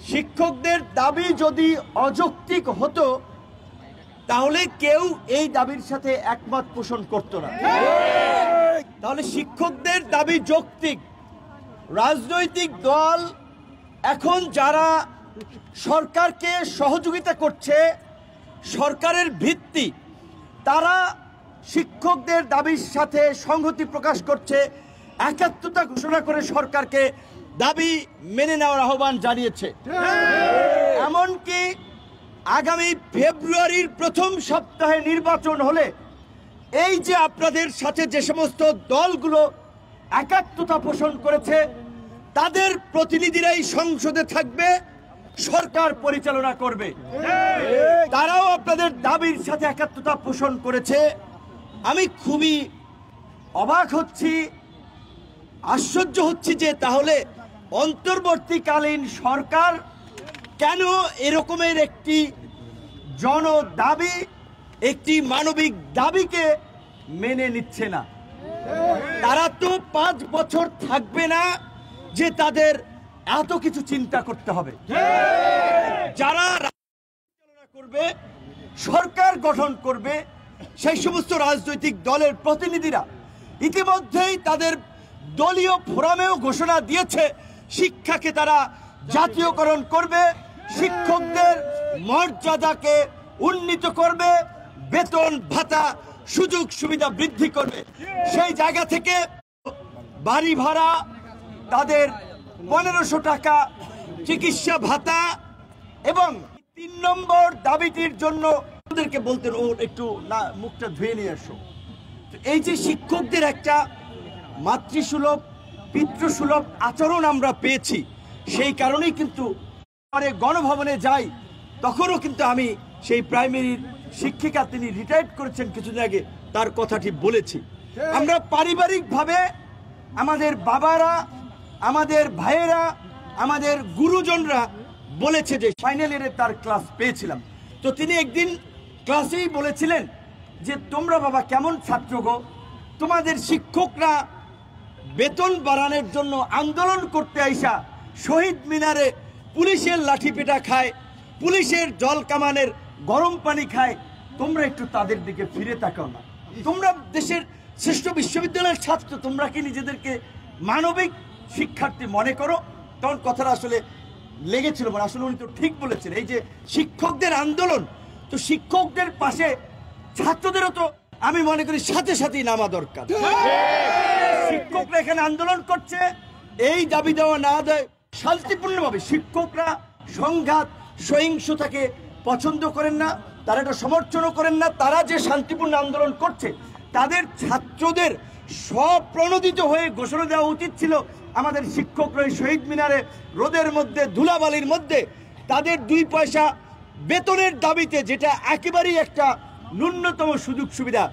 শিক্ষকদের দাবি যদি অযৌক্তিক হতো তাহলে কেউ এই দাবির সাথে একমত পোষণ করত না। তাহলে শিক্ষকদের দাবি যৌক্তিক। রাজনৈতিক দল এখন যারা সরকারকে সহযোগিতা করছে, সরকারের ভিত্তি, তারা শিক্ষকদের দাবির সাথে সংহতি প্রকাশ করছে, একাত্মতা ঘোষণা করে সরকারকে দাবি মেনে নেওয়ার আহ্বান জানিয়েছে। এমনকি আগামী ফেব্রুয়ারির প্রথম সপ্তাহে নির্বাচন হলে এই যে আপনাদের সাথে যে সমস্ত দলগুলো একাত্মতা পোষণ করেছে তাদের প্রতিনিধিরাই সংসদে থাকবে, সরকার পরিচালনা করবে। তারাও আপনাদের দাবির সাথে একাত্মতা পোষণ করেছে। আমি খুবই অবাক হচ্ছি, আশ্চর্য হচ্ছি যে তাহলে অন্তর্বর্তীকালীন সরকার কেন এরকমের একটি জনদাবি, একটি মানবিক দাবিকে মেনে নিচ্ছে না। তারা তো 5 বছর থাকবে না যে তাদের এত কিছু চিন্তা করতে হবে। যারা পরিচালনা করবে, সরকার গঠন করবে, সেই সমস্ত রাজনৈতিক দলের প্রতিনিধিরা ইতিমধ্যেই তাদের দলীয় ফোরামেও ঘোষণা দিয়েছে শিক্ষাকে তারা জাতীয়করণ করবে, শিক্ষকদের মর্যাদাকে উন্নীত করবে, বেতন ভাতা সুযোগ সুবিধা বৃদ্ধি করবে। সেই জায়গা থেকে বাড়ি ভাড়া, তাদের 1500 টাকা চিকিৎসা ভাতা এবং 3 নম্বর দাবিটির জন্য ওদেরকে বলতে একটু না মুখটা ধুয়ে নিয়ে আসো। এই যে শিক্ষকদের একটা মাতৃসুলভ পিতৃসুলভ আচরণ আমরা পেয়েছি, সেই কারণেই কিন্তু পরে গণভবনে যাই, তখনও কিন্তু আমি সেই প্রাইমারির শিক্ষিকা, তিনি রিটায়ার্ড করেছেন কিছুদিন আগে, তার কথাটি বলেছি। আমরা পারিবারিকভাবে আমাদের বাবারা, আমাদের ভাইয়েরা, আমাদের গুরুজনরা বলেছে যে ফাইনাল ইয়ারে তার ক্লাস পেয়েছিলাম, তো তিনি একদিন ক্লাসেই বলেছিলেন যে তোমরা বাবা কেমন ছাত্র গো, তোমাদের শিক্ষকরা বেতন বাড়ানোর জন্য আন্দোলন করতে আইসা শহীদ মিনারে পুলিশের লাঠিপেটা খায়, পুলিশের জল কামানের গরম পানি খায়, তোমরা একটু তাদের দিকে ফিরে তাকাও না। তোমরা দেশের শ্রেষ্ঠ বিশ্ববিদ্যালয়ের ছাত্র, তোমরা কি নিজেদেরকে মানবিক শিক্ষার্থী মনে করো? তখন কথাটা আসলে লেগেছিল, আসলে উনি তো ঠিক বলেছেন। এই যে শিক্ষকদের আন্দোলন, তো শিক্ষকদের পাশে ছাত্রদেরও তো আমি মনে করি সাথে সাথেই নামা দরকার। শিক্ষকরা এখানে আন্দোলন করছে, এই দাবি দেওয়া না দেয় শান্তিপূর্ণভাবে। শিক্ষকরা সংঘাত সহিংসতাকে পছন্দ করেন না, তারা এটা সমর্থনও করেন না। তারা যে শান্তিপূর্ণ আন্দোলন করছে, তাদের ছাত্রদের স্বপ্রণোদিত হয়ে ঘোষণা দেওয়া উচিত ছিল আমাদের শিক্ষকরা শহীদ মিনারে রোদের মধ্যে, ধুলাবালির মধ্যে তাদের 2 পয়সা বেতনের দাবিতে, যেটা একেবারেই একটা ন্যূনতম সুযোগ সুবিধা,